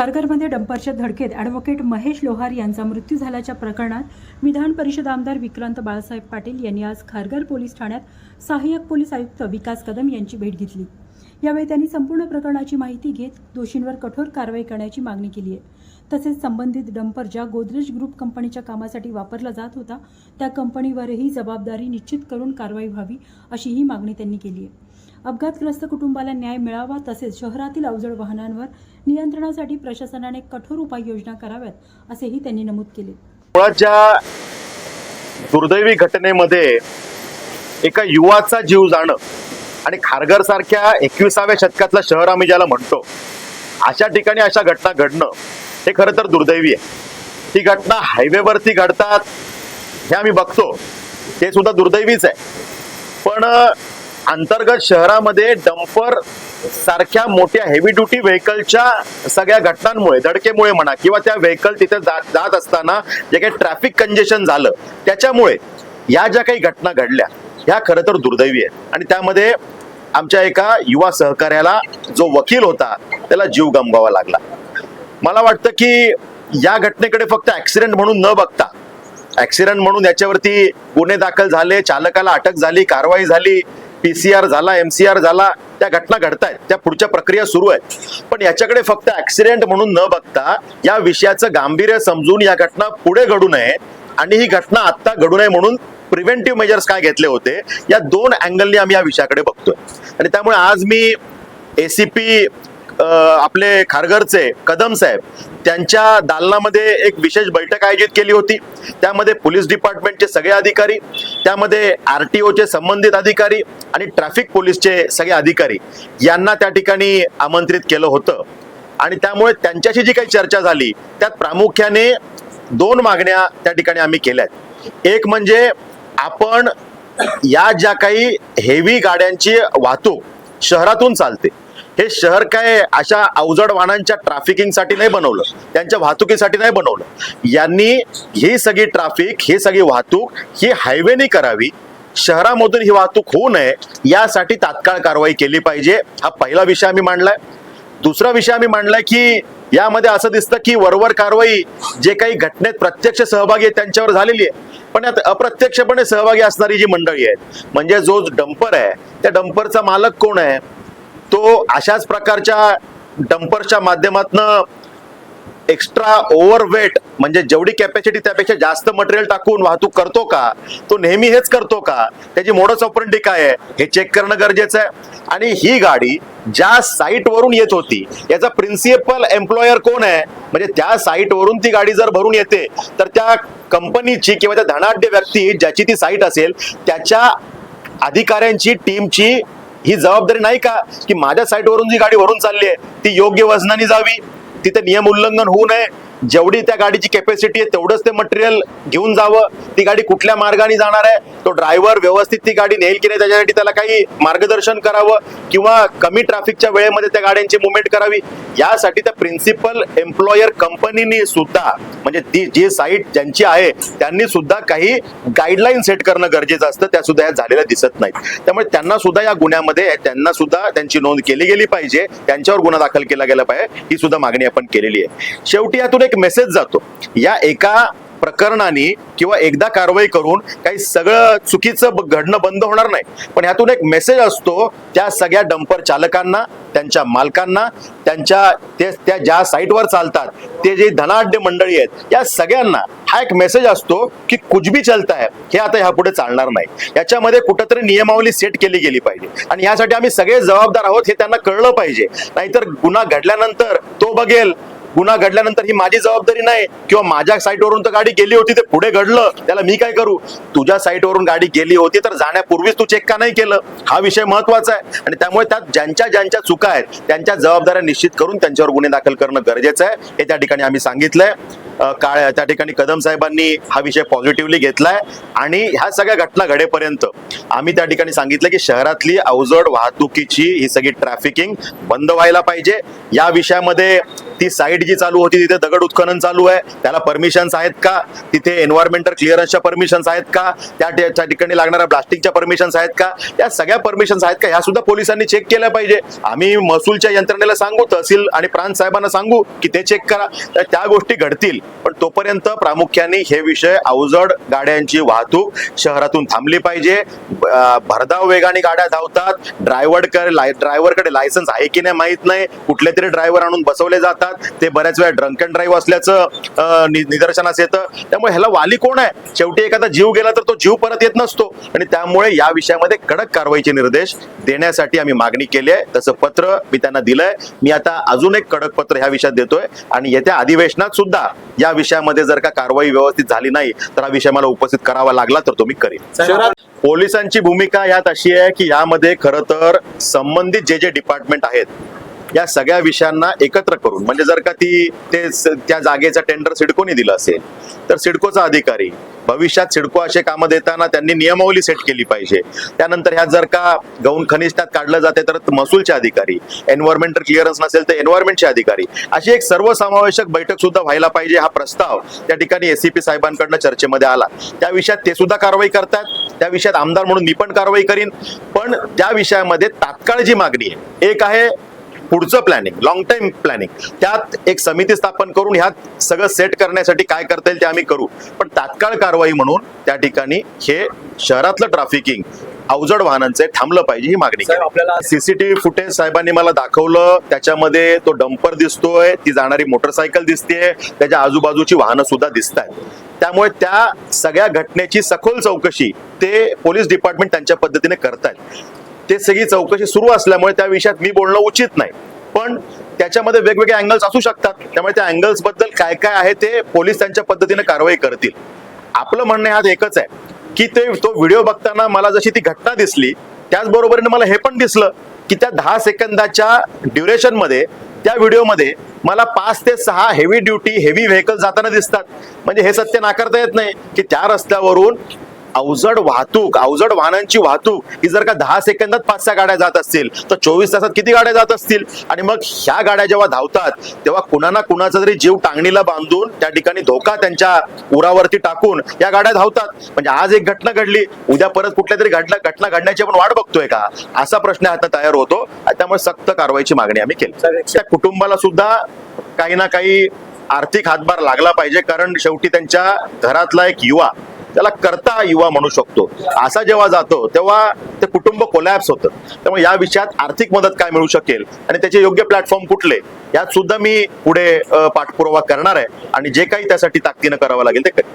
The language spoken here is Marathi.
खारघरमध्ये डंपरच्या धडकेत ॲडव्होकेट महेश लोहार यांचा मृत्यू झाल्याच्या प्रकरणात विधान परिषद आमदार विक्रांत बाळासाहेब पाटील यांनी आज खारघर पोलीस ठाण्यात सहाय्यक पोलीस आयुक्त विकास कदम यांची भेट घेतली। यावेळी त्यांनी संपूर्ण प्रकरणाची माहिती घेत दोषींवर कठोर कारवाई करण्याची मागणी केली आहे। तसेच संबंधित डंपर ज्या गोदरेज ग्रुप कंपनीच्या कामासाठी वापरला जात होता त्या कंपनीवरही जबाबदारी निश्चित करून कारवाई व्हावी अशीही मागणी त्यांनी केली आहे। अपघातग्रस्त कुटुंबाला न्याय मिळावा तसेच शहरातील अवजड वाहनांवर नियंत्रणासाठी प्रशासनाने कठोर उपाययोजना कराव्यात असेही त्यांनी नमूद केले। मुळाच्या दुर्दैवी घटनेमध्ये एका युवाचा जीव जाणं आणि खारघर सारख्या 21व्या शतकातलं शहर आम्ही ज्याला म्हणतो अशा ठिकाणी अशा घटना घडणं हे खरं तर दुर्दैवी आहे। ही घटना हायवेवरती घडतात हे आम्ही बघतो, ते सुद्धा दुर्दैवीच आहे। पण अंतर्गत शहरामध्ये डंपर सारख्या मोठ्या हेवी ड्युटी व्हेकलच्या सगळ्या घटनांमुळे, धडकेमुळे म्हणा किंवा त्या व्हेकल तिथे जात असताना जे काही ट्रॅफिक कंजेशन झालं त्याच्यामुळे या ज्या काही घटना घडल्या ह्या खरं तर दुर्दैवी आहेत। आणि त्यामध्ये आमच्या एका युवा सहकार्याला जो वकील होता त्याला जीव गमवावा लागला। मला वाटतं की या घटनेकडे फक्त ऍक्सिडेंट म्हणून न बघता, ऍक्सिडेंट म्हणून याच्यावरती गुन्हे दाखल झाले, चालकाला अटक झाली, कारवाई झाली, PCR झाला, MCR झाला, त्या घटना घडतायत, त्या पुढच्या प्रक्रिया सुरू आहेत। पण याच्याकडे फक्त ऍक्सिडेंट म्हणून न बघता या विषयाचं गांभीर्य समजून या घटना पुढे घडू नये आणि ही घटना आता घडू नये म्हणून प्रिव्हेंटिव्ह मेजर्स काय घेतले होते या दोन अँगलनी आम्ही या विषयाकडे बघतोय। आणि त्यामुळे आज मी ACP आपले खारघरचे कदम साहेब त्यांच्या दालनामध्ये एक विशेष बैठक आयोजित केली होती। त्यामध्ये पोलीस डिपार्टमेंटचे सगळे अधिकारी, त्यामध्ये RTOचे संबंधित अधिकारी आणि ट्रॅफिक पोलीसचे सगळे अधिकारी यांना त्या ठिकाणी आमंत्रित केलं होतं। आणि त्यामुळे त्यांच्याशी जी काही चर्चा झाली त्यात प्रामुख्याने दोन मागण्या त्या ठिकाणी आम्ही केल्यात। एक म्हणजे आपण या ज्या काही हेवी गाड्यांची वाहतूक शहरातून चालते, हे शहर काय अशा अवजड वाहनांच्या ट्रॅफिकिंगसाठी नाही बनवलं, त्यांच्या वाहतुकीसाठी नाही बनवलं। यांनी ही सगळी ट्रॅफिक, ही सगळी वाहतूक ही हायवेने करावी, शहरामधून ही वाहतूक होऊ नये यासाठी तात्काळ कारवाई केली पाहिजे। हा पहिला विषय आम्ही मांडलाय। दुसरा विषय आम्ही मांडलाय की यामध्ये असं दिसतं की वरवर कारवाई जे काही घटनेत प्रत्यक्ष सहभागी आहेत त्यांच्यावर झालेली आहे, पण यात अप्रत्यक्षपणे सहभागी असणारी जी मंडळी आहेत, म्हणजे जो डंपर आहे त्या डंपरचा मालक कोण आहे, तो अशाच प्रकारच्या डंपरच्या माध्यमातून एक्स्ट्रा ओव्हरवेट म्हणजे जेवढी कॅपॅसिटी त्यापेक्षा जास्त मटेरियल टाकून वाहतूक करतो का, तो नेहमी हेच करतो का, त्याची मोडस ऑपरेंडी काय आहे हे चेक करणं गरजेचं आहे। आणि ही गाडी ज्या साईट वरून येत होती याचा प्रिन्सिपल एम्प्लॉयर कोण आहे, म्हणजे त्या साईट वरून ती गाडी जर भरून येते तर त्या कंपनीची किंवा त्या धनाढ्य व्यक्ती ज्याची ती साईट असेल त्याच्या अधिकाऱ्यांची, टीमची ही जबाबदारी नाही का की माझ्या साईटवरून जी गाडी भरून चालली आहे ती योग्य वजनाने जावी, तिथे नियम उल्लंघन होऊ नये, जेवढी त्या गाडीची कॅपॅसिटी आहे तेवढंच ते मटेरियल घेऊन जावं, ती गाडी कुठल्या मार्गाने जाणार आहे, तो ड्रायव्हर व्यवस्थित ती गाडी नेईल की नाही त्याच्यासाठी त्याला काही मार्गदर्शन करावं किंवा कमी ट्रॅफिकच्या वेळेमध्ये त्या गाड्यांची मुवमेंट करावी, यासाठी त्या प्रिन्सिपल एम्प्लॉयर कंपनीने सुद्धा म्हणजे ती जी साईट ज्यांची आहे त्यांनी सुद्धा काही गाईडलाईन सेट करणं गरजेचं असतं, त्या सुद्धा यात झालेल्या दिसत नाहीत। त्यामुळे त्यांना सुद्धा या गुन्ह्यामध्ये त्यांना सुद्धा त्यांची नोंद केली गेली पाहिजे, त्यांच्यावर गुन्हा दाखल केला गेला पाहिजे, ही सुद्धा मागणी आपण केलेली आहे। शेवटी यातून एक मेसेज जातो, या एका प्रकरणाने किंवा एकदा कारवाई करून काही सगळं चुकीचं घडणं बंद होणार नाही, पण ह्यातून एक मेसेज असतो त्या सगळ्या डंपर चालकांना, त्यांच्या मालकांना, त्या ज्या साईटवर चालतात ते जे धनाढ्य मंडळी आहेत या सगळ्यांना हा एक मेसेज असतो की कुछ भी चलता है, हे आता ह्यापुढे चालणार नाही। याच्यामध्ये कुठंतरी नियमावली सेट केली गेली पाहिजे आणि यासाठी आम्ही सगळे जबाबदार आहोत हे त्यांना कळलं पाहिजे। नाहीतर गुन्हा घडल्यानंतर तो बघेल, गुन्हा घडल्यानंतर ही माझी जबाबदारी नाही किंवा माझ्या साईटवरून तर गाडी गेली होती ते पुढे घडलं त्याला मी काय करू, तुझ्या साईटवरून गाडी गेली होती तर जाण्यापूर्वीच तू चेक का नाही केलं, हा विषय महत्वाचा आहे। आणि त्यामुळे त्यात ज्यांच्या चुका आहेत त्यांच्या जबाबदाऱ्या निश्चित करून त्यांच्यावर गुन्हे दाखल करणं गरजेचं आहे, हे त्या ठिकाणी आम्ही सांगितलंय। त्या ठिकाणी कदम साहेबांनी हा विषय पॉझिटिव्हली घेतलाय आणि ह्या सगळ्या घटना घडेपर्यंत आम्ही त्या ठिकाणी सांगितलं की शहरातली अवजड वाहतुकीची ही सगळी ट्रॅफिकिंग बंद व्हायला पाहिजे। या विषयामध्ये ती साईट जी चालू होती तिथे दगड उत्खनन चालू आहे, त्याला परमिशन्स आहेत का? तिथे एन्व्हायरमेंटल क्लिअरन्सच्या परमिशन्स आहेत का? त्या ठिकाणी लागणाऱ्या ब्लास्टिंगच्या परमिशन्स आहेत का? या सगळ्या परमिशन्स आहेत का? ह्या सुद्धा पोलिसांनी चेक केल्या पाहिजे. आम्ही महसूलच्या यंत्रणेला सांगू, तहसील आणि प्रांत साहेबांना सांगू की ते चेक करा, तर त्या गोष्टी घडतील. पण तोपर्यंत प्रामुख्याने हे विषय अवजड गाड्यांची वाहतूक शहरातून थांबली पाहिजे. भरधाव वेगाने गाड्या धावतात, ड्रायव्हरकडे लायसन्स आहे की नाही माहित नाही, कुठले तरी ड्रायव्हर आणून बसवले जातात, ते बऱ्याच वेळा ड्रंक अँड ड्राईव्ह असल्याचं निदर्शनास येतं. त्यामुळे ह्याला वाली कोण आहे? शेवटी एखादा जीव गेला तर तो जीव परत येत नसतो. आणि त्यामुळे या विषयामध्ये कडक कारवाईचे निर्देश देण्यासाठी आम्ही मागणी केली आहे. तसं पत्र मी त्यांना दिलंय. मी आता अजून एक कडक पत्र ह्या विषयात देतोय आणि येत्या अधिवेशनात सुद्धा या विषयामध्ये जर का कारवाई व्यवस्थित झाली नाही तर हा विषय मला उपस्थित करावा लागला तर तो मी करेन. शहरात पोलिसांची भूमिका यात अशी आहे की यामध्ये खरं तर संबंधित जे डिपार्टमेंट आहेत या सगळ्या विषयांना एकत्र करून, म्हणजे जर का त्या जागेचा टेंडर सिडकोने दिलं असेल तर सिडकोचा अधिकारी, भविष्यात सिडको असे कामं देताना त्यांनी नियमावली सेट केली पाहिजे. त्यानंतर ह्यात जर का गौण खनिज त्यात काढलं जाते तर महसूलचे अधिकारी, एन्व्हायरमेंटल क्लिअरन्स नसेल तर एन्व्हायरमेंटचे अधिकारी, अशी एक सर्वसमावेशक बैठक सुद्धा व्हायला पाहिजे. हा प्रस्ताव त्या ठिकाणी एसीपी साहेबांकडनं चर्चेमध्ये आला. त्या विषयात ते सुद्धा कारवाई करतात. त्या विषयात आमदार म्हणून मी पण कारवाई करीन. पण त्या विषयामध्ये तात्काळ जी मागणी आहे, एक आहे पुढचं प्लॅनिंग, लॉंग टाइम प्लॅनिंग, त्यात एक समिती स्थापन करून ह्यात सगळं सेट करण्यासाठी काय करता येईल ते आम्ही करू. पण तात्काळ कारवाई म्हणून त्या ठिकाणी हे शहरातलं ट्रॅफिकिंग अवजड वाहनांचे थांबलं पाहिजे ही मागणी. आपल्याला सीसीटीव्ही फुटेज साहेबांनी मला दाखवलं, त्याच्यामध्ये तो डंपर दिसतोय, ती जाणारी मोटरसायकल दिसतेय, त्याच्या आजूबाजूची वाहनं सुद्धा दिसत आहेत. त्यामुळे त्या सगळ्या घटनेची सखोल चौकशी ते पोलीस डिपार्टमेंट त्यांच्या पद्धतीने करतायत. ते सगळी चौकशी सुरू असल्यामुळे त्या विषयात मी बोलणं उचित नाही. पण त्याच्यामध्ये वेगवेगळे अँगल्स असू शकतात. त्यामुळे त्या अँगल्स बद्दल काय काय आहे ते पोलीस त्यांच्या पद्धतीने कारवाई करतील. आपलं म्हणणं ह्यात एकच आहे की तो व्हिडिओ बघताना मला जशी ती घटना दिसली त्याचबरोबरीने मला हे पण दिसलं की त्या 10 सेकंदाच्या ड्युरेशन मध्ये त्या व्हिडिओमध्ये मला 5 ते 6 हेवी व्हेकल जाताना दिसतात. म्हणजे हे सत्य नाकारता येत नाही की त्या रस्त्यावरून अवजड वाहनांची वाहतूक ही जर का 10 सेकंदात 5-6 गाड्या जात असतील तर 24 तासात किती गाड्या जात असतील. आणि मग ह्या गाड्या जेव्हा धावतात तेव्हा कुणा ना कुणाचा तरी जीव टांगणीला बांधून त्या ठिकाणी धोका त्यांच्या उरावरती टाकून या गाड्या धावतात. म्हणजे आज एक घटना घडली, उद्या परत कुठल्या तरी घटना घडण्याची आपण वाट बघतोय का, असा प्रश्न आता तयार होतो. त्यामुळे सक्त कारवाईची मागणी आम्ही केली. त्या कुटुंबाला सुद्धा काही ना काही आर्थिक हातभार लागला पाहिजे, कारण शेवटी त्यांच्या घरातला एक युवा, त्याला करता युवा म्हणू शकतो, असा जेव्हा जातो तेव्हा ते कुटुंब कोलॅप्स होतं. त्यामुळे या विषयात आर्थिक मदत काय मिळू शकेल आणि त्याचे योग्य प्लॅटफॉर्म कुठले यात सुद्धा मी पुढे पाठपुरावा करणार आहे आणि जे काही त्यासाठी ताकदीनं करावं लागेल ते करेन.